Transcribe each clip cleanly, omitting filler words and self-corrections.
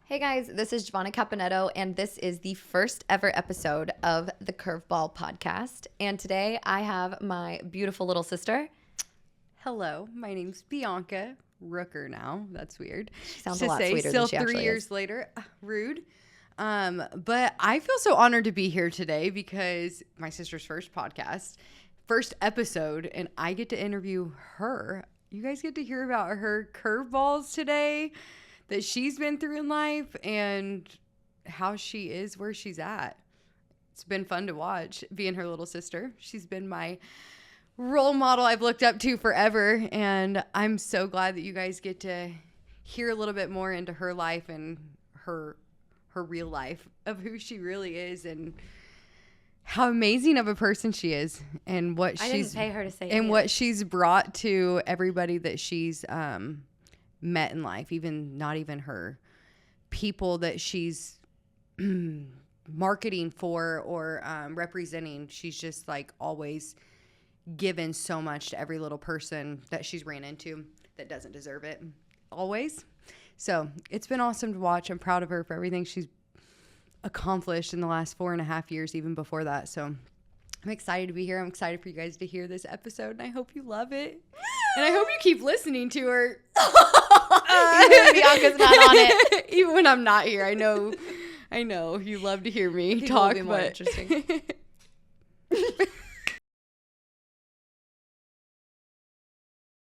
Hey guys, this is Giovanna Caponetto, and this is the first ever episode of the CurveBall podcast. And today I have my beautiful little sister. Hello, my name's Bianca. Rooker now. That's weird. She sounds a lot sweeter still than she actually 3 years is. later. Rude. But I feel so honored to be here today because my sister's first podcast, first episode, and I get to interview her. You guys get to hear about her curveballs today that she's been through in life and how she is where she's at. It's been fun to watch being her little sister. She's been my role model I've looked up to forever, and I'm so glad that you guys get to hear a little bit more into her life and her real life of who she really is and how amazing of a person she is and what I she's didn't pay her to say and it. what she's brought to everybody that she's met in life, not even her people that she's marketing for or representing. She's just like always given so much to every little person that she's ran into that doesn't deserve it always. So it's been awesome to watch. I'm proud of her for everything she's accomplished in the last 4.5 years, even before that. So I'm excited to be here. I'm excited for you guys to hear this episode, and I hope you love it. And I hope you keep listening to her. Even Bianca's not on it. Even when I'm not here. I know you love to hear me People talk, will be more but interesting.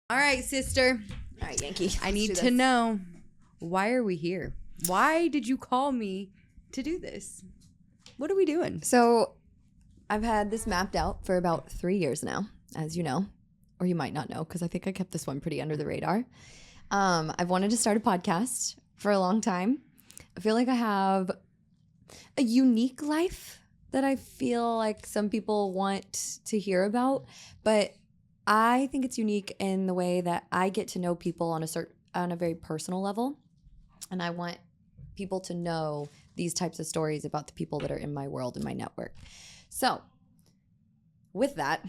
All right, sister. All right, Yankee. I need to know, why are we here? Why did you call me to do this? What are we doing? So I've had this mapped out for about 3 years now, as you know, or you might not know because I think I kept this one pretty under the radar. I've wanted to start a podcast for a long time. I feel like I have a unique life that I feel like some people want to hear about, but I think it's unique in the way that I get to know people on a very personal level, and I want people to know these types of stories about the people that are in my world and my network. So with that,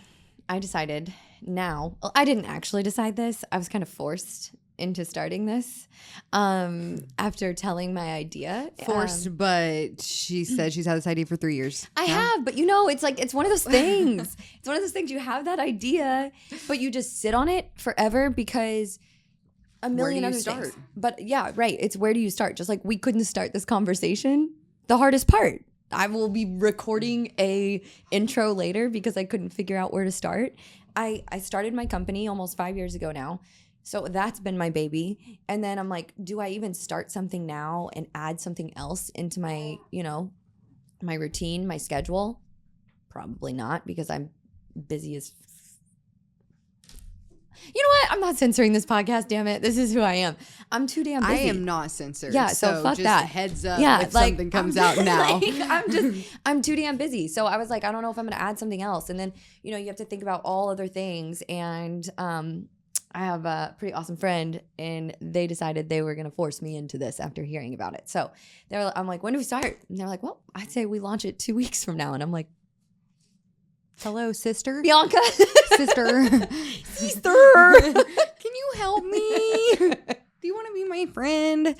I decided now, well, I didn't actually decide this. I was kind of forced into starting this after telling my idea. Forced, but she said she's had this idea for 3 years. I have, but it's one of those things. It's one of those things, you have that idea, but you just sit on it forever because a million other things. But yeah, right. It's where do you start? Just like we couldn't start this conversation. The hardest part. I will be recording a intro later because I couldn't figure out where to start. I started my company almost 5 years ago now. So that's been my baby. And then I'm like, do I even start something now and add something else into my, my routine, my schedule? Probably not, because I'm busy as you know what? I'm not censoring this podcast, damn it. This is who I am. I'm too damn busy. I am not censored. Yeah, so fuck just that. A heads up Yeah, if something comes out now. I'm too damn busy. So I was like, I don't know if I'm going to add something else. And then, you have to think about all other things. And I have a pretty awesome friend, and they decided they were going to force me into this after hearing about it. So I'm like, when do we start? And they're like, well, I'd say we launch it 2 weeks from now. And I'm like, Hello, sister. Bianca. Sister. Sister. Can you help me? Do you want to be my friend?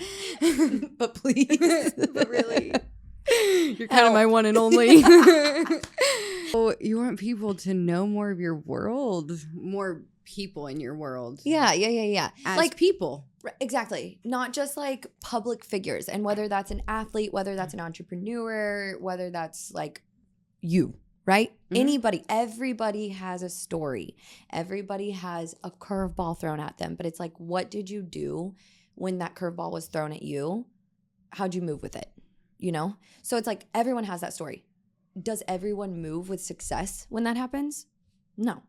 But please. But really. You're kind of my one and only. So you want people to know more of your world, more people in your world. Yeah. As like people. Exactly. Not just like public figures. And whether that's an athlete, whether that's an entrepreneur, whether that's like you, right? Mm-hmm. Everybody has a story. Everybody has a curveball thrown at them. But it's like, what did you do when that curveball was thrown at you? How'd you move with it? So it's like everyone has that story. Does everyone move with success when that happens? No.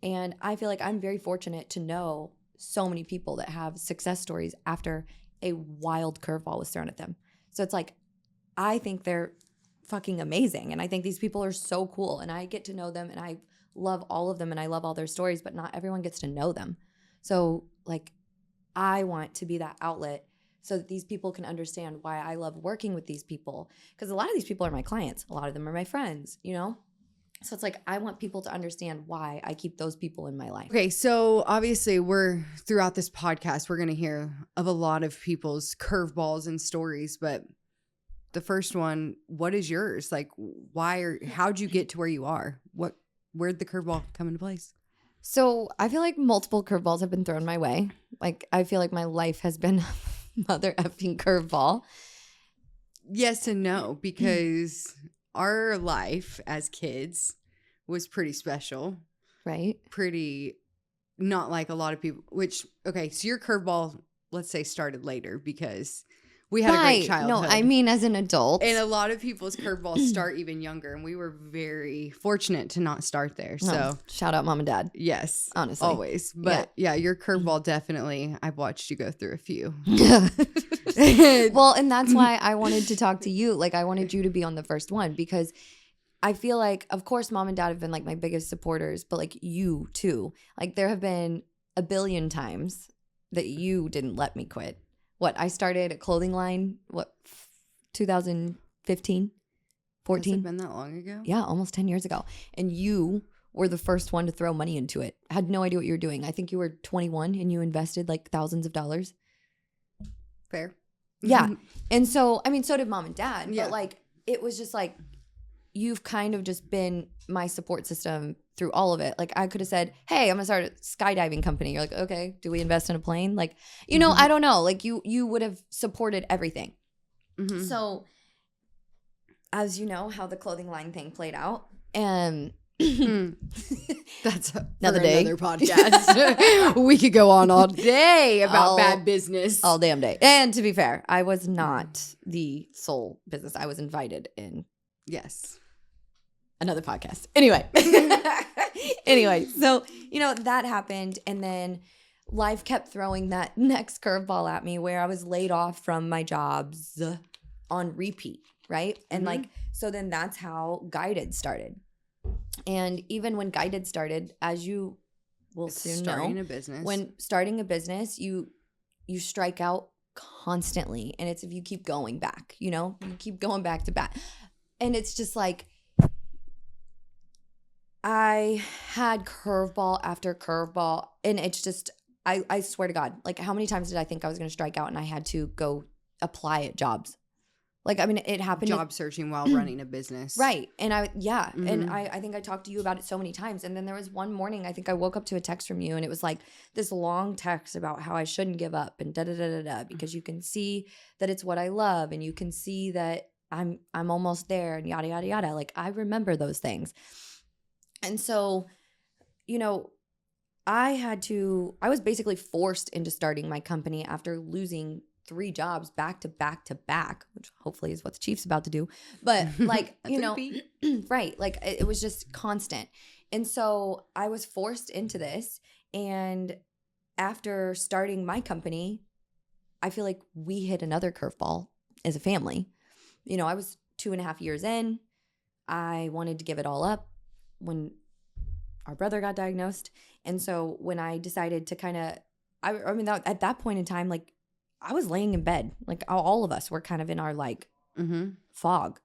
And I feel like I'm very fortunate to know so many people that have success stories after a wild curveball was thrown at them. So it's like, I think they're fucking amazing. And I think these people are so cool. And I get to know them, and I love all of them, and I love all their stories, but not everyone gets to know them. So like, I want to be that outlet so that these people can understand why I love working with these people. Because a lot of these people are my clients. A lot of them are my friends, So it's like, I want people to understand why I keep those people in my life. Okay, so obviously throughout this podcast, we're going to hear of a lot of people's curveballs and stories, but the first one, what is yours? Like, how'd you get to where you are? Where'd the curveball come into place? So I feel like multiple curveballs have been thrown my way. Like, I feel like my life has been mother effing curveball. Yes and no, because our life as kids was pretty special. Right. Pretty, not like a lot of people, okay, so your curveball, let's say, started later because we had a great childhood. No, I mean as an adult. And a lot of people's curveballs start even younger, and we were very fortunate to not start there. So shout out mom and dad. Yes. Honestly. Always. But yeah, your curveball definitely, I've watched you go through a few. Well, and that's why I wanted to talk to you. Like, I wanted you to be on the first one because I feel like, of course, mom and dad have been like my biggest supporters, but like you too. Like, there have been a billion times that you didn't let me quit. I started a clothing line, 2015, 14? Has it been that long ago? Yeah, almost 10 years ago. And you were the first one to throw money into it. I had no idea what you were doing. I think you were 21 and you invested like thousands of dollars. Fair. Yeah. And so, I mean, so did mom and dad. Yeah. But like, it was just like, you've kind of just been my support system through all of it. Like, I could have said, hey, I'm gonna start a skydiving company. You're like, okay, do we invest in a plane? Like, you know, I don't know. Like, you would have supported everything. So, as you know, how the clothing line thing played out. And that's another day. Another podcast. We could go on all day about bad business. All damn day. And to be fair, I was not the sole business. I was invited in. Yes. Another podcast. Anyway, so, you know, that happened. And then life kept throwing that next curveball at me where I was laid off from my jobs on repeat. Right. And like, so then that's how Guided started. And even when Guided started, as you will soon know, when starting a business, you strike out constantly. And it's if you keep going back, you know, you keep going back to back. And it's just like, I had curveball after curveball, and it's just, I swear to God, like, how many times did I think I was going to strike out and I had to go apply at jobs? Like, I mean, it happened. Job searching while running a business. Right. And and I think I talked to you about it so many times. And then there was one morning, I think I woke up to a text from you, and it was like this long text about how I shouldn't give up and da-da-da-da-da, because you can see that it's what I love, and you can see that I'm almost there, and yada, yada, yada. Like, I remember those things. And so, you know, I was basically forced into starting my company after losing 3 jobs back to back to back, which hopefully is what the Chief's about to do. But like, you know, right. Like, it was just constant. And so I was forced into this. And after starting my company, I feel like we hit another curveball as a family. You know, I was 2.5 years in. I wanted to give it all up when our brother got diagnosed. And so when I decided to kind of, I mean, at that point in time, like, I was laying in bed. Like, all of us were kind of in our like fog.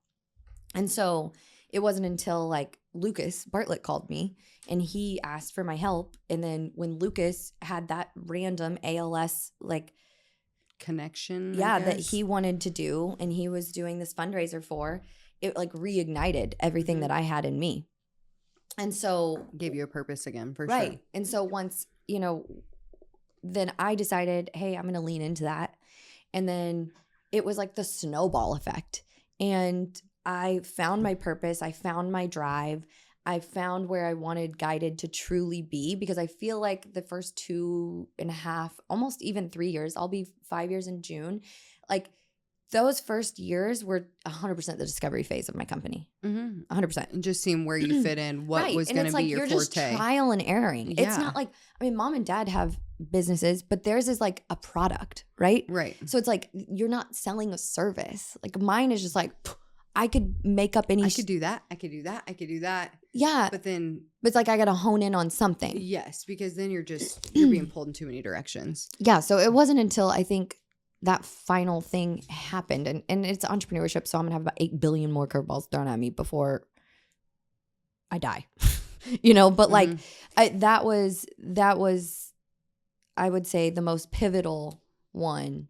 And so it wasn't until like Lucas Bartlett called me and he asked for my help. And then when Lucas had that random ALS like connection, that he wanted to do, and he was doing this fundraiser for, it like reignited everything that I had in me. And so gave you a purpose again, for right. sure. And so once, you know, then I decided, hey, I'm going to lean into that. And then it was like the snowball effect. And I found my purpose. I found my drive. I found where I wanted Guided to truly be, because I feel like the first 2.5, almost even 3 years, I'll be 5 years in June. Like, those first years were 100% the discovery phase of my company. 100%. And just seeing where you fit in, what was going to be your forte. You're just trial and erroring. Yeah. It's not like, I mean, mom and dad have businesses, but theirs is like a product, right? Right. So it's like, you're not selling a service. Like, mine is just like, I could make up any. I could do that. I could do that. I could do that. Yeah. But it's like, I got to hone in on something. Yes, because then you're being pulled in too many directions. Yeah. So it wasn't until I think that final thing happened, and it's entrepreneurship, so I'm gonna have about 8 billion more curveballs thrown at me before I die. But like that was I would say the most pivotal one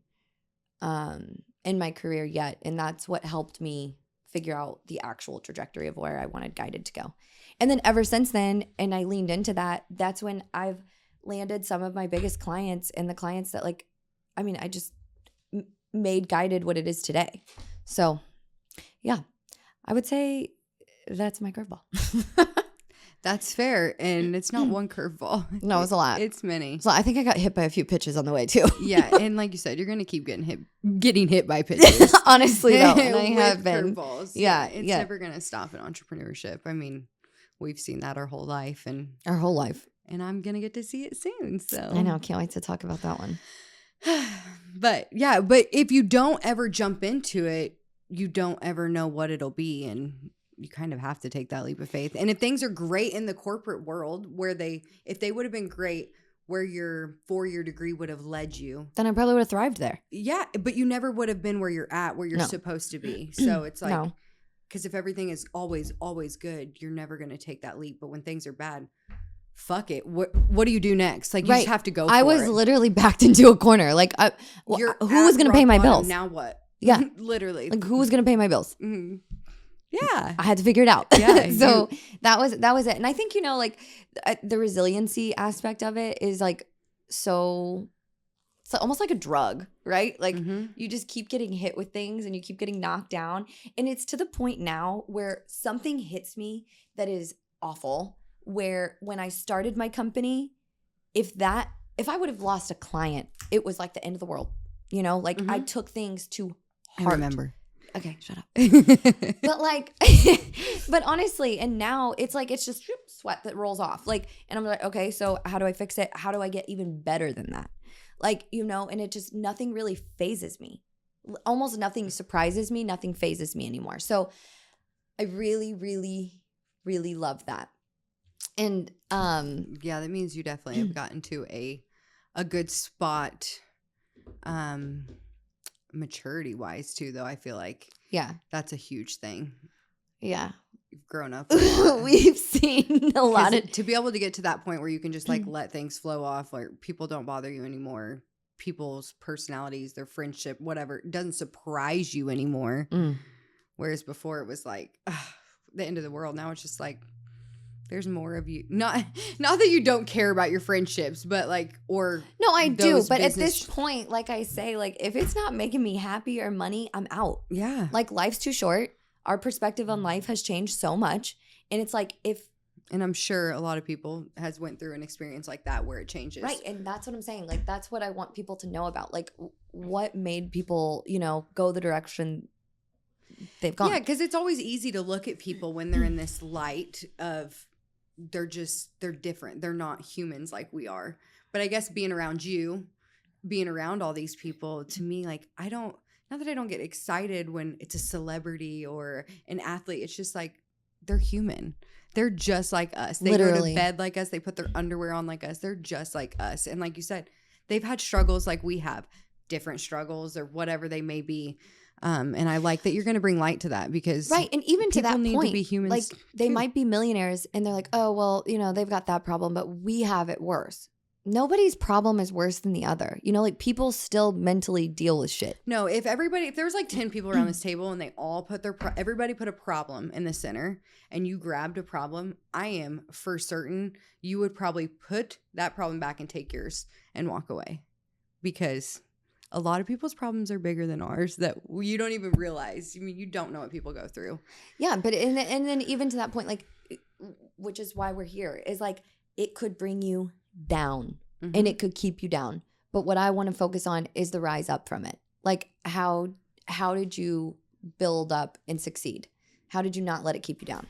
in my career yet, and that's what helped me figure out the actual trajectory of where I wanted Guided to go. And then ever since then, and I leaned into that, that's when I've landed some of my biggest clients, and the clients that I just made Guided what it is today. So yeah, I would say that's my curveball. That's fair. And it's not one curveball. No, it's a lot. It's many. So I think I got hit by a few pitches on the way too. Yeah. And like you said, you're going to keep getting hit by pitches. Honestly though. And I With have been. curveballs. Yeah. It's never going to stop in entrepreneurship. I mean, we've seen that our whole life. And I'm going to get to see it soon. So I know. Can't wait to talk about that one. But if you don't ever jump into it, you don't ever know what it'll be. And you kind of have to take that leap of faith. And if things are great in the corporate world if they would have been great where your 4-year degree would have led you, then I probably would have thrived there. Yeah. But you never would have been where you're at, where you're supposed to be. So it's like, because if everything is always, always good, you're never going to take that leap. But when things are bad, fuck it. What do you do next? Like, you just have to go for it. I was literally backed into a corner. Like, who was going to pay my bills? Now what? Yeah. Literally. Like, who was going to pay my bills? Mm-hmm. Yeah. I had to figure it out. Yeah. So that was it. And I think, the resiliency aspect of it is like, so it's almost like a drug, right? Like you just keep getting hit with things and you keep getting knocked down. And it's to the point now where something hits me that is awful, where when I started my company, if I would have lost a client, it was like the end of the world. I took things to heart. I remember. Okay, shut up. But but honestly, and now it's like, it's just sweat that rolls off. And I'm like, okay, so how do I fix it? How do I get even better than that? And it just, nothing really phases me. Almost nothing surprises me. Nothing phases me anymore. So I really, really, really love that. And yeah, that means you definitely have gotten to a good spot. Maturity wise too, though. I feel like that's a huge thing. Yeah, you've grown up. We've seen a lot of, to be able to get to that point where you can just let things flow off, like people don't bother you anymore, people's personalities, their friendship, whatever, it doesn't surprise you anymore. Whereas before it was like the end of the world. Now it's just like, there's more of you. Not that you don't care about your friendships, but no, I do. But at this point, like I say, if it's not making me happy or money, I'm out. Yeah. Life's too short. Our perspective on life has changed so much. And it's like, and I'm sure a lot of people has went through an experience like that where it changes. Right. And that's what I'm saying. That's what I want people to know about. What made people, go the direction they've gone. Yeah. Because it's always easy to look at people when they're in this light of, they're different. They're not humans like we are. But I guess being around all these people, to me, not that I don't get excited when it's a celebrity or an athlete. It's just like, they're human. They're just like us. They go to bed like us. They put their underwear on like us. They're just like us. And like you said, they've had struggles like we have, different struggles or whatever they may be. And I like that you're going to bring light to that, because right. And even to that need point, to be humans, they might be millionaires and they're like, oh, well, they've got that problem, but we have it worse. Nobody's problem is worse than the other. People still mentally deal with shit. No, if there was 10 people around this table and they all put everybody put a problem in the center and you grabbed a problem, I am for certain you would probably put that problem back and take yours and walk away, because a lot of people's problems are bigger than ours that you don't even realize. I mean, you don't know what people go through. Yeah, but and then even to that point, which is why we're here, is it could bring you down and it could keep you down. But what I want to focus on is the rise up from it. How did you build up and succeed? How did you not let it keep you down?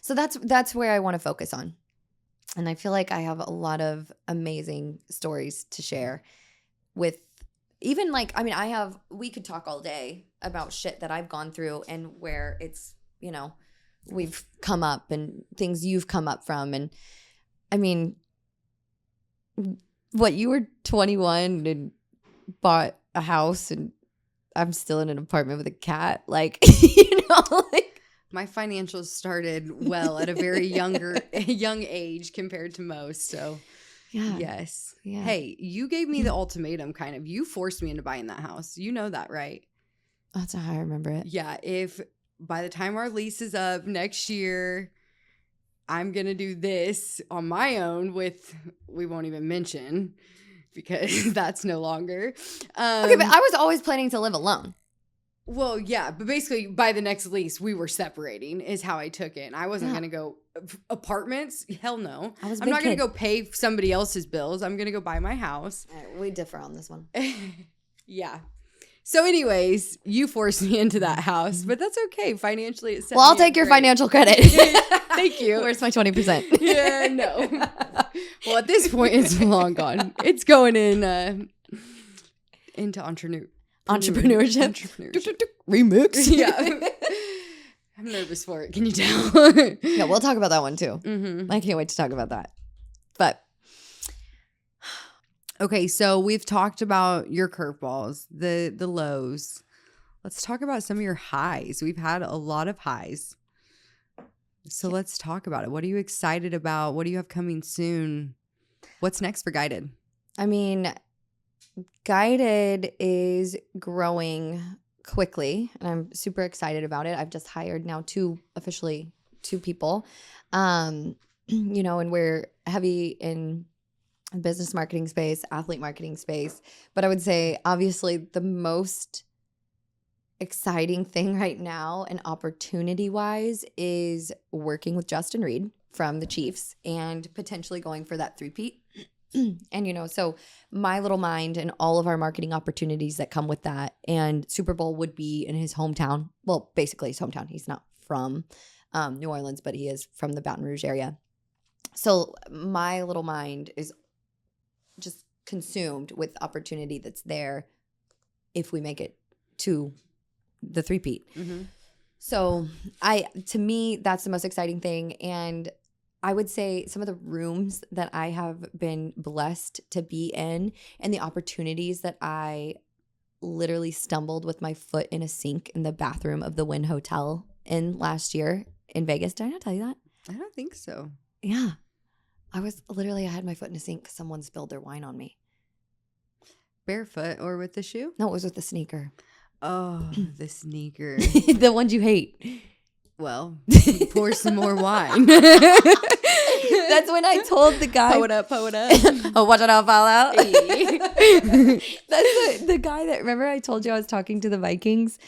So that's where I want to focus on. And I feel like I have a lot of amazing stories to share with. Even we could talk all day about shit that I've gone through and where it's, we've come up and things you've come up from. And I mean, you were 21 and bought a house and I'm still in an apartment with a cat. My financials started well at a very young age compared to most. So, Yeah. yes. Yeah. Hey, you gave me the ultimatum, kind of. You forced me into buying that house. You know that, right? That's how I remember it. Yeah. If by the time our lease is up next year, I'm going to do this on my own we won't even mention because that's no longer. Okay, but I was always planning to live alone. Well, yeah, but basically by the next lease, we were separating is how I took it. And I wasn't going to go apartments. Hell no. I'm not going to go pay somebody else's bills. I'm going to go buy my house. We differ on this one. Yeah. So anyways, you forced me into that house, but that's okay. Financially, it's Well, I'll take your financial credit. Thank you. Where's my 20%? Yeah, no. Well, at this point, it's long gone. It's going into entrepreneurship. Remix. Yeah. I'm nervous for it. Can you tell? Yeah, we'll talk about that one too. Mm-hmm. I can't wait to talk about that. But okay, so we've talked about your curveballs, the lows. Let's talk about some of your highs. We've had a lot of highs. So let's talk about it. What are you excited about? What do you have coming soon? What's next for Guided? I mean, Guided is growing quickly, and I'm super excited about it. I've just hired now officially two people, and we're heavy in business marketing space, athlete marketing space. But I would say, obviously, the most exciting thing right now and opportunity-wise is working with Justin Reed from the Chiefs and potentially going for that three-peat. And, so my little mind and all of our marketing opportunities that come with that, and Super Bowl would be in his hometown. Well, basically his hometown. He's not from New Orleans, but he is from the Baton Rouge area. So my little mind is just consumed with opportunity that's there if we make it to the three-peat. Mm-hmm. So to me, that's the most exciting thing. And I would say some of the rooms that I have been blessed to be in and the opportunities that I literally stumbled with my foot in a sink in the bathroom of the Wynn Hotel in last year in Vegas. Did I not tell you that? I don't think so. Yeah. I had my foot in a sink because someone spilled their wine on me. Barefoot or with the shoe? No, it was with the sneaker. Oh, the sneaker. The ones you hate. Well, pour some more wine. That's when I told the guy. Pull it up. Oh, watch it all fall out. That's the guy that, remember I told you I was talking to the Vikings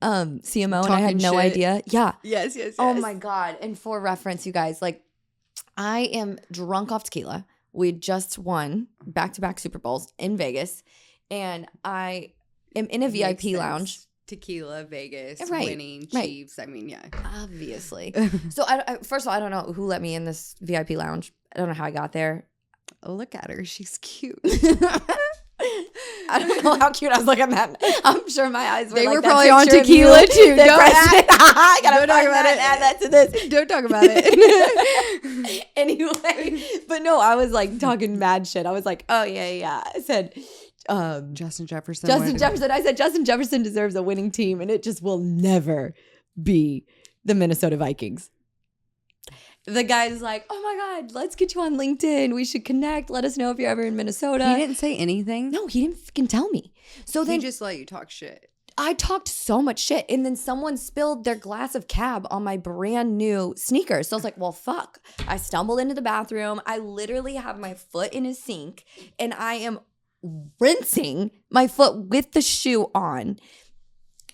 CMO and I had no idea. Yeah. Yes. Oh my God. And for reference, you guys, I am drunk off tequila. We just won back-to-back Super Bowls in Vegas. And I am in a VIP lounge. Tequila, Vegas, right, winning, right. Chiefs. I mean, yeah. Obviously. So, first of all, I don't know who let me in this VIP lounge. I don't know how I got there. Oh, look at her. She's cute. I don't know how cute I was looking at. I'm sure my eyes were They like were that probably on picture of tequila you, too. the Don't president. I gotta talk find about that it. and add that to this. Don't talk about it. Anyway, but no, I was talking mad shit. I was like, oh yeah. I said, Justin Jefferson. I said Justin Jefferson deserves a winning team, and it just will never be the Minnesota Vikings. The guy's like, oh my God, let's get you on LinkedIn. We should connect. Let us know if you're ever in Minnesota. He didn't say anything? No, he didn't fucking tell me. So then he just let you talk shit. I talked so much shit, and then someone spilled their glass of cab on my brand new sneakers. So I was like, well, fuck. I stumbled into the bathroom. I literally have my foot in a sink, and I am rinsing my foot with the shoe on.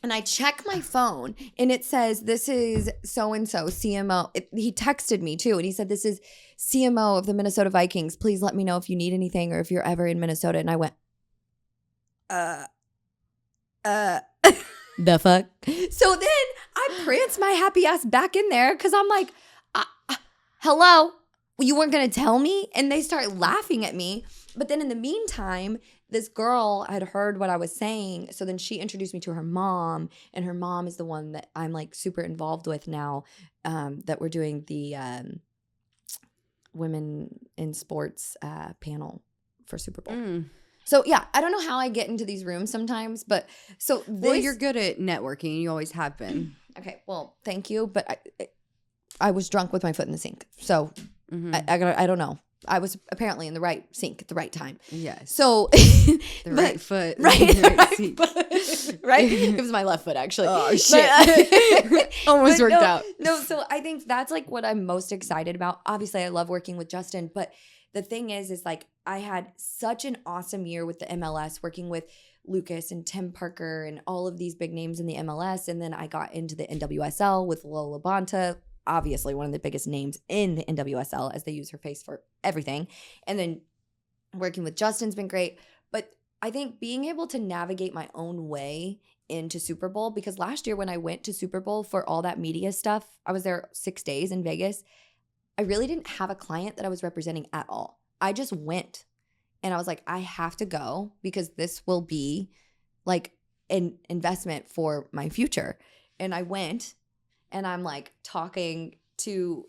And I check my phone and it says, this is so-and-so CMO. He texted me too. And he said, this is CMO of the Minnesota Vikings. Please let me know if you need anything or if you're ever in Minnesota. And I went, the fuck? So then I pranced my happy ass back in there because I'm like, hello? You weren't going to tell me? And they start laughing at me. But then in the meantime, this girl had heard what I was saying. So then she introduced me to her mom. And her mom is the one that I'm super involved with now, that we're doing the women in sports panel for Super Bowl. So yeah, I don't know how I get into these rooms sometimes, but well, you're good at networking. You always have been. Okay, well, thank you, but I was drunk with my foot in the sink, so I don't know. I was apparently in the right sink at the right time. Yes. So the right foot. Right. The right seat. Right? It was my left foot, actually. Oh, shit. Almost worked out. No, so I think that's like what I'm most excited about. Obviously, I love working with Justin, but the thing is like I had such an awesome year with the MLS, working with Lucas and Tim Parker and all of these big names in the MLS. And then I got into the NWSL with Lola Bonta, obviously one of the biggest names in the NWSL, as they use her face for everything. And then working with Justin's been great. But I think being able to navigate my own way into Super Bowl, because last year when I went to Super Bowl for all that media stuff, I was there 6 days in Vegas. I really didn't have a client that I was representing at all. I just went and I was like, I have to go because this will be like an investment for my future. And I went and I'm like talking to,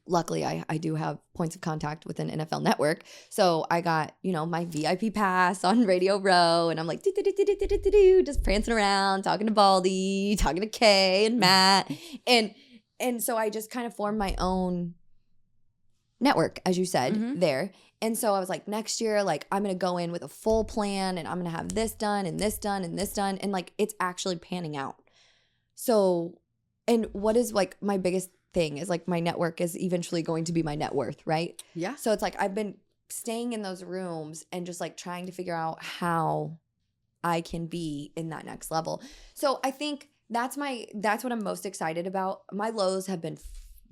luckily I do have points of contact with an NFL network. So I got, my VIP pass on Radio Row and I'm like, just prancing around, talking to Baldy, talking to Kay and Matt. And so I just kind of formed my own network, as you said, there. And so I was like, next year, like I'm going to go in with a full plan and I'm going to have this done and this done and this done. And like, it's actually panning out. So, and what is like my biggest thing is like my network is eventually going to be my net worth, right? Yeah. So it's like I've been staying in those rooms and just like trying to figure out how I can be in that next level. So I think that's what I'm most excited about. My lows have been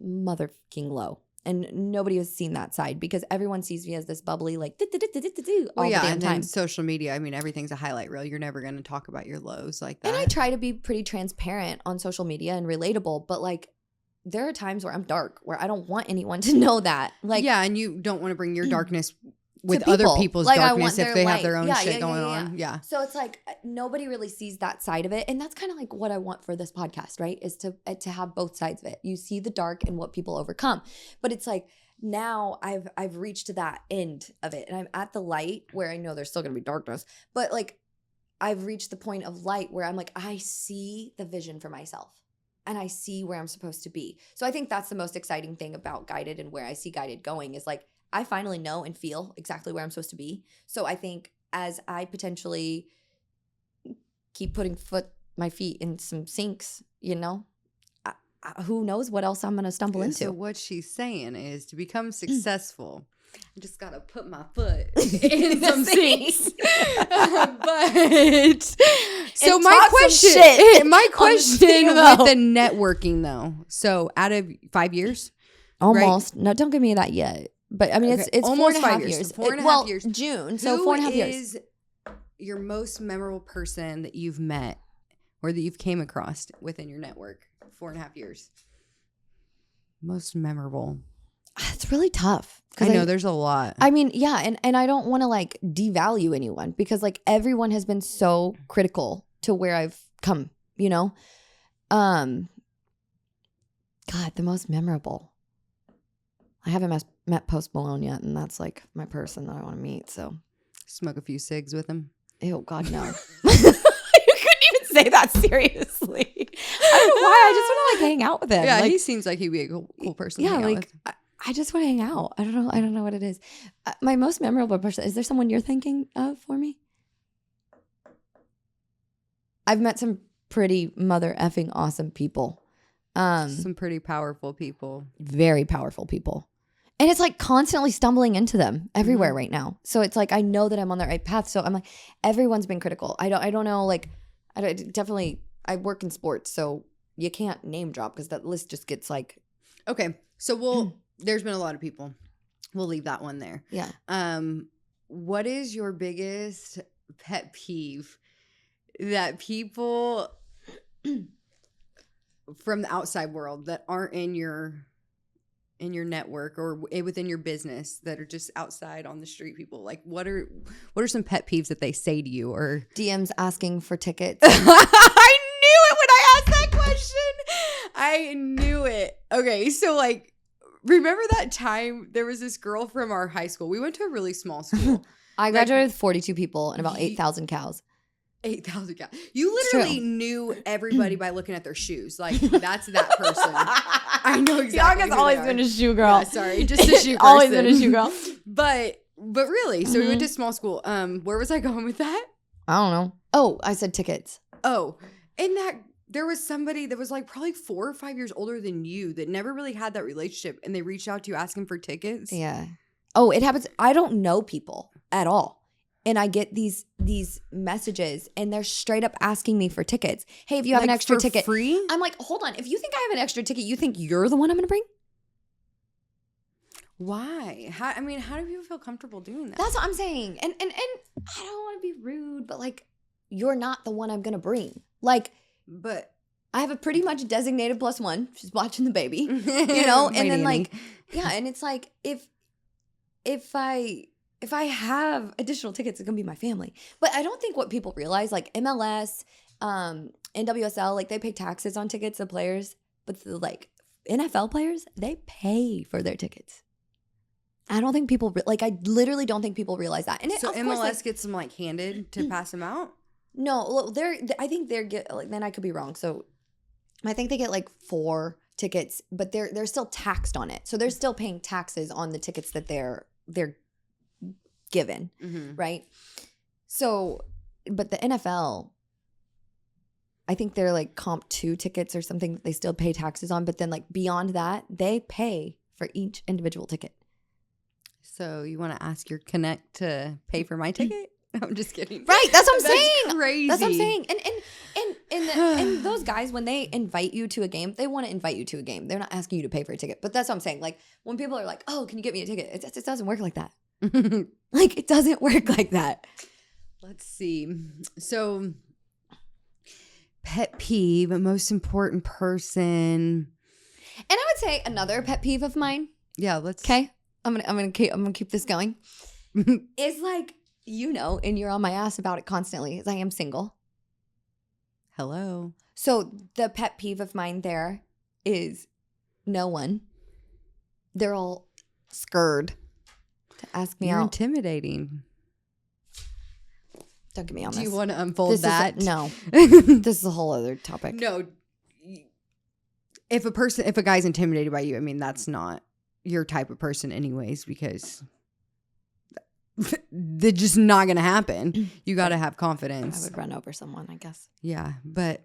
motherfucking low. And nobody has seen that side because everyone sees me as this bubbly, like, all the damn and time. then social media, I mean, everything's a highlight reel. You're never going to talk about your lows like that. And I try to be pretty transparent on social media and relatable, but like, there are times where I'm dark, where I don't want anyone to know that. Like, yeah, and you don't want to bring your darkness with people. other people's like, darkness if they light. have their own shit going on. Yeah. So it's like nobody really sees that side of it. And that's kind of like what I want for this podcast, right? Is to have both sides of it. You see the dark and what people overcome. But it's like now I've reached to that end of it. And I'm at the light where I know there's still going to be darkness. But like I've reached the point of light where I'm like, I see the vision for myself. And I see where I'm supposed to be. So I think that's the most exciting thing about Guided and where I see Guided going is like, I finally know and feel exactly where I'm supposed to be. So I think as I potentially keep putting my feet in some sinks, who knows what else I'm going to stumble into. So what she's saying is to become successful, I just got to put my foot in some sinks. But so my question with the networking though. So out of 5 years? Almost. Right? No, don't give me that yet. But I mean, it's almost 4.5 years. So 4.5 years. June. So 4.5 years. Who is your most memorable person that you've met or that you've came across within your network? 4.5 years. Most memorable. It's really tough. I know there's a lot. I mean, yeah. And I don't want to like devalue anyone because like everyone has been so critical to where I've come, God, the most memorable. I haven't met Post Malone yet, and that's like my person that I want to meet. So, smoke a few cigs with him. Ew, God, no. You couldn't even say that seriously. I don't know why. I just want to like hang out with him. Yeah, like, he seems like he'd be a cool person. Yeah, to hang out with. I just want to hang out. I don't know what it is. My most memorable person. Is there someone you're thinking of for me? I've met some pretty mother effing awesome people. Some pretty powerful people. Very powerful people. And it's like constantly stumbling into them everywhere right now. So it's like I know that I'm on the right path. So I'm like, everyone's been critical. I don't know. Like, I work in sports, so you can't name drop because that list just gets like. Okay, so there's been a lot of people. We'll leave that one there. Yeah. What is your biggest pet peeve that people from the outside world that aren't in your network or within your business that are just outside on the street people, like what are some pet peeves that they say to you or DMs asking for tickets? I knew it when I asked that question. I knew it. Okay, so like remember that time there was this girl from our high school. We went to a really small school. I graduated with 42 people and about 8,000 cows. 8,000 calories. You It's literally true. knew everybody by looking at their shoes. Like, that's that person. I know exactly. Bianca's who always they are. been a shoe girl. Yeah, sorry, just a shoe person. Always been a shoe girl. But really, so we went to small school. Where was I going with that? I don't know. Oh, I said tickets. Oh, and that there was somebody that was like probably 4 or 5 years older than you that never really had that relationship, and they reached out to you asking for tickets. Yeah. Oh, it happens. I don't know people at all. And I get these messages and they're straight up asking me for tickets. Hey, if you have an extra ticket. Free? I'm like, hold on. If you think I have an extra ticket, you think you're the one I'm going to bring? Why? How do people feel comfortable doing that? That's what I'm saying. And I don't want to be rude, but like, you're not the one I'm going to bring. Like, but I have a pretty much designated +1. She's watching the baby, you know? And then like, yeah. And it's like, if I have additional tickets, it's going to be my family. But I don't think what people realize, like MLS, NWSL, like they pay taxes on tickets, the players. But the like NFL players, they pay for their tickets. I don't think people, I literally don't think people realize that. And so of MLS course, gets them like handed to pass them out? No, well, I think they're then I could be wrong. So I think they get like 4 tickets, but they're still taxed on it. So they're still paying taxes on the tickets that they're given, right? So, but the NFL, I think they're like comp 2 tickets or something that they still pay taxes on. But then like beyond that, they pay for each individual ticket. So you want to ask your Connect to pay for my ticket? I'm just kidding. Right, that's what I'm saying. Crazy. That's what I'm saying. And those guys, when they invite you to a game, they want to invite you to a game. They're not asking you to pay for a ticket. But that's what I'm saying. Like when people are like, "Oh, can you get me a ticket?" It doesn't work like that. Like it doesn't work like that. Let's see. So pet peeve, most important person. And I would say another pet peeve of mine. Yeah, let's. Okay, I'm gonna keep this going. Is like, you know, and you're on my ass about it constantly. Is I am single. Hello. So the pet peeve of mine there is no one. They're all scared to ask me You're out. intimidating. Don't get me on Do this. you want to unfold that? No. This is a whole other topic. No. If a guy's intimidated by you, I mean, that's not your type of person anyways, because they're just not going to happen. You got to have confidence. I would run over someone, I guess. Yeah, but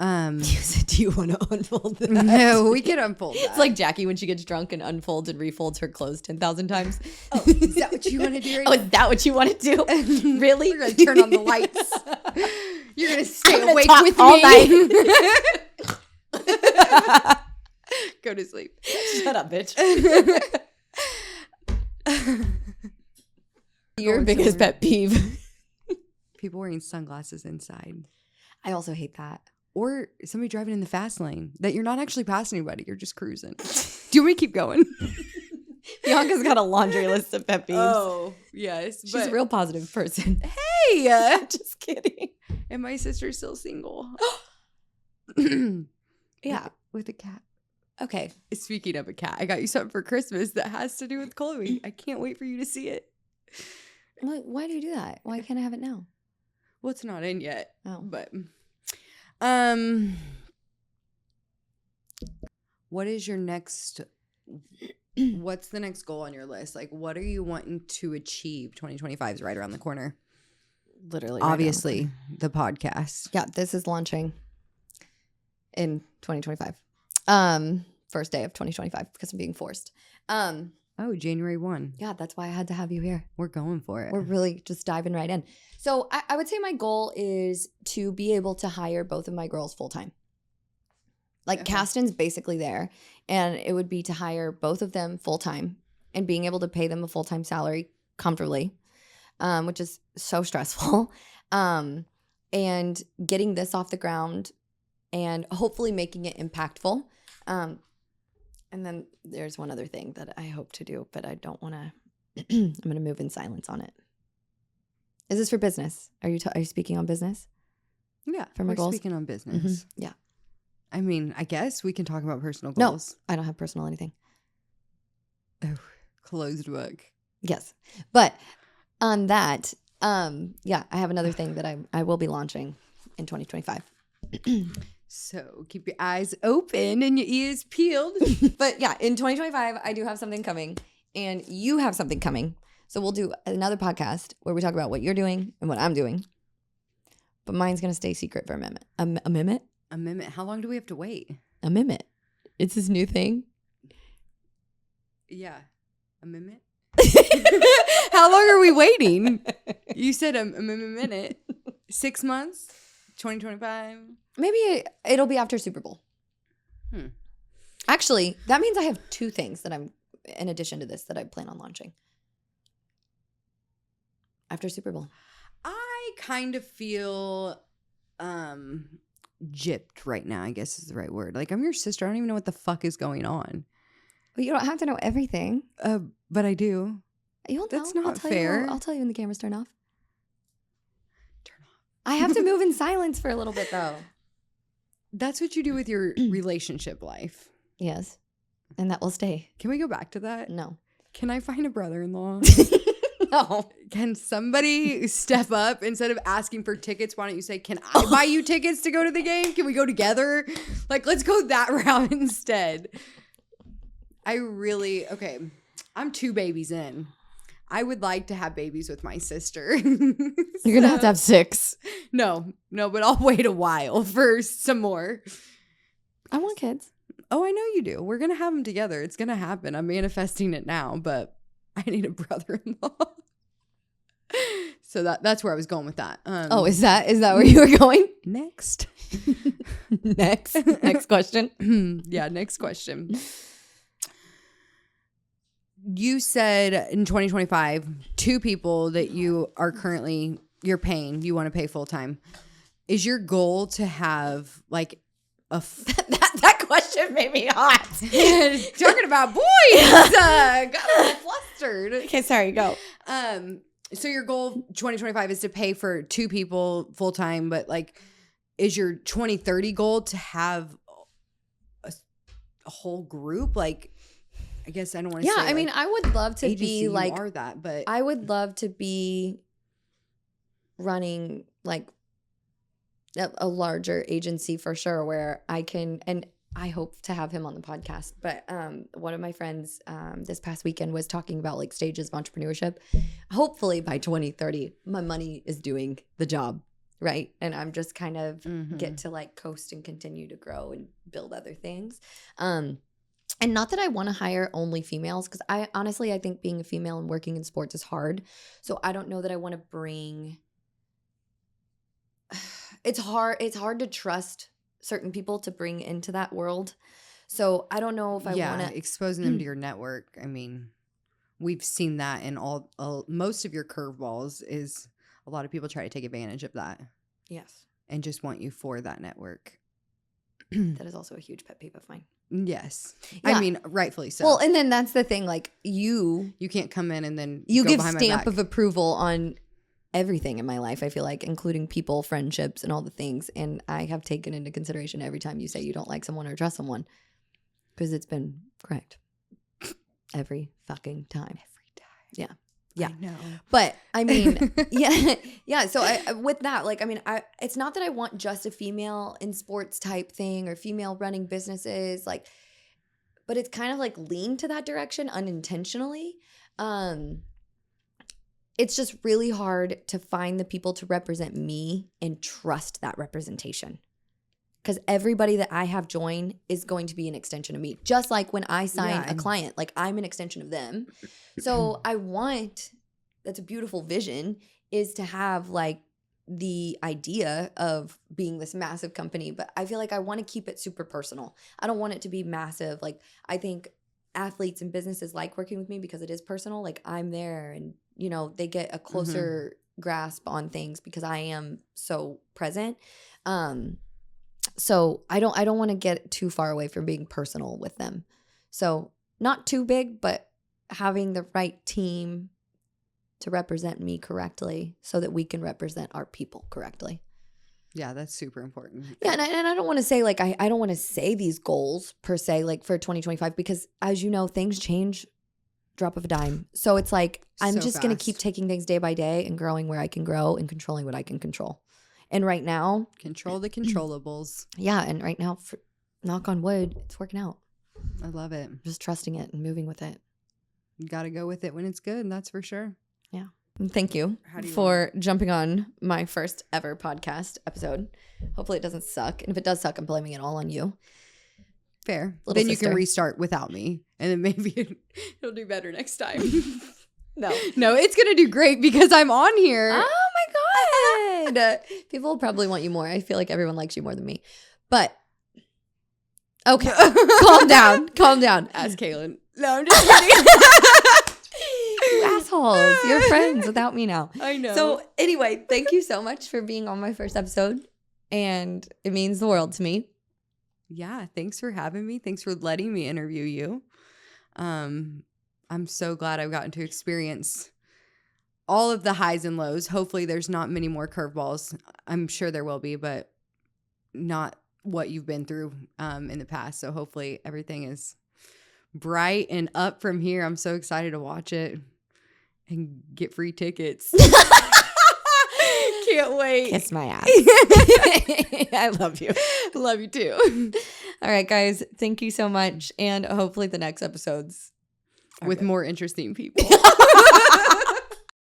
You said, do you want to unfold that? no, we can unfold that. It's like Jackie when she gets drunk and unfolds and refolds her clothes 10,000 times. Oh, is that what you want to do right Oh, is that what you want to do? Really? We're going to turn on the lights. You're going to stay awake talk with all me. Go to sleep. Shut up, bitch. Your Going biggest somewhere. pet peeve. People wearing sunglasses inside. I also hate that. Or somebody driving in the fast lane that you're not actually passing anybody. You're just cruising. Do you want me to keep going? Bianca's got a laundry list of pet peeves. Oh, yes. She's a real positive person. Hey, Just kidding. and my sister's still single. Yeah. With a cat. Okay. Speaking of a cat, I got you something for Christmas that has to do with Chloe. I can't wait for you to see it. Why do you do that? Why can't I have it now? Well, it's not in yet. Oh. But what is your next what's the next goal on your list? Like, what are you wanting to achieve? 2025 is right around the corner. Literally. Obviously, the podcast. Yeah, this is launching in 2025. First day of 2025 because I'm being forced. Oh, January 1. Yeah, that's why I had to have you here. We're going for it. We're really just diving right in. So I would say my goal is to be able to hire both of my girls full time. Like Okay. Caston's basically there, and it would be to hire both of them full time and being able to pay them a full time salary comfortably, which is so stressful. And getting this off the ground and hopefully making it impactful. And then there's one other thing that I hope to do, but I don't want to. I'm going to move in silence on it. Is this for business? Are you speaking on business? Yeah, For my we're goals? speaking on business. Yeah. I mean, I guess we can talk about personal No. goals. I don't have personal anything. Oh, closed book. Yes. But on that, Yeah, I have another thing that I will be launching in 2025. So keep your eyes open and your ears peeled. But yeah, in 2025, I do have something coming, and you have something coming. So we'll do another podcast where we talk about what you're doing and what I'm doing. But mine's going to stay secret for a minute. A minute? A minute. How long do we have to wait? A minute. It's this new thing. Yeah. A minute? How long are we waiting? You said a minute. 6 months? 2025? Maybe it'll be after Super Bowl. Actually, that means I have two things that I'm, in addition to this, that I plan on launching after Super Bowl. I kind of feel gypped right now, I guess is the right word. Like, I'm your sister. I don't even know what the fuck is going on. But you don't have to know everything. But I do. You'll know. That's not I'll tell fair. I'll tell you when the cameras turn off. Turn off. I have to move in silence for a little bit, though. That's what you do with your relationship life. Yes. And that will stay. Can we go back to that? No. Can I find a brother-in-law? No. Can somebody step up instead of asking for tickets? Why don't you say, can I buy you tickets to go to the game? Can we go together? Like, let's go that route instead. Okay, I'm 2 babies in. I would like to have babies with my sister. You're going to have 6. No, but I'll wait a while for some more. I want kids. Oh, I know you do. We're going to have them together. It's going to happen. I'm manifesting it now, but I need a brother-in-law. So that's where I was going with that. Is that where you were going? Next. Next question. Yeah, next question. You said in 2025, 2 people that you are currently, you're paying, you want to pay full time. Is your goal to have like that question made me hot. Talking about boys, got a little flustered. Okay, sorry, go. So your goal 2025 is to pay for 2 people full time, but like, is your 2030 goal to have a whole group? Like, I guess I don't want to say. Yeah, I mean, I would love to agency be like, you are that, but I would love to be running like a larger agency for sure, where I can, and I hope to have him on the podcast. But one of my friends this past weekend was talking about like stages of entrepreneurship. Hopefully by 2030, my money is doing the job, right? And I'm just kind of get to like coast and continue to grow and build other things. And not that I want to hire only females, because I honestly think being a female and working in sports is hard. So I don't know that I want to bring. It's hard to trust certain people to bring into that world. So I don't know if I want to exposing them to your network. I mean, we've seen that in most of your curveballs. Is a lot of people try to take advantage of that. Yes, and just want you for that network. That is also a huge pet peeve of mine. Yes. Yeah. I mean, rightfully so. Well, and then that's the thing, like you can't come in and then you go give behind my stamp back. of approval on everything in my life, I feel like, including people, friendships, and all the things. And I have taken into consideration every time you say you don't like someone or trust someone, because it's been correct every fucking time. Yeah. I know. But I mean, yeah. So with that, like, I mean, it's not that I want just a female in sports type thing or female running businesses, like, but it's kind of like lean to that direction unintentionally. It's just really hard to find the people to represent me and trust that representation. Because everybody that I have join is going to be an extension of me. Just like when I sign a client, like I'm an extension of them. So that's a beautiful vision, is to have like the idea of being this massive company. But I feel like I want to keep it super personal. I don't want it to be massive. Like, I think athletes and businesses like working with me because it is personal. Like, I'm there and, you know, they get a closer grasp on things because I am so present. So I don't want to get too far away from being personal with them. So not too big, but having the right team to represent me correctly so that we can represent our people correctly. Yeah, that's super important. Yeah, and I don't want to say, like, I don't want to say these goals per se, like, for 2025, because as you know, things change drop of a dime. So it's like, I'm So just going to fast. keep taking things day by day and growing where I can grow and controlling what I can control. And right now, Control the controllables. yeah. And right now, knock on wood, it's working out. I love it. Just trusting it and moving with it. You got to go with it when it's good. That's for sure. Yeah. And thank you How do you for jumping on my first ever podcast episode. Hopefully it doesn't suck. And if it does suck, I'm blaming it all on you. Fair. Little Then you sister. can restart without me. And then maybe it'll do better next time. No. No, it's going to do great because I'm on here. Oh my God. People will probably want you more. I feel like everyone likes you more than me. But okay. Calm down. Calm down. Ask Kaylin. No, I'm just kidding. You assholes. You're friends without me now. I know. So anyway, thank you so much for being on my first episode. And it means the world to me. Yeah, thanks for having me. Thanks for letting me interview you. I'm so glad I've gotten to experience all of the highs and lows. Hopefully there's not many more curveballs. I'm sure there will be, but not what you've been through in the past. So hopefully everything is bright and up from here. I'm so excited to watch it and get free tickets. Can't wait. Kiss my ass. I love you. Love you too. All right, guys. Thank you so much. And hopefully the next episodes are With good. more interesting people.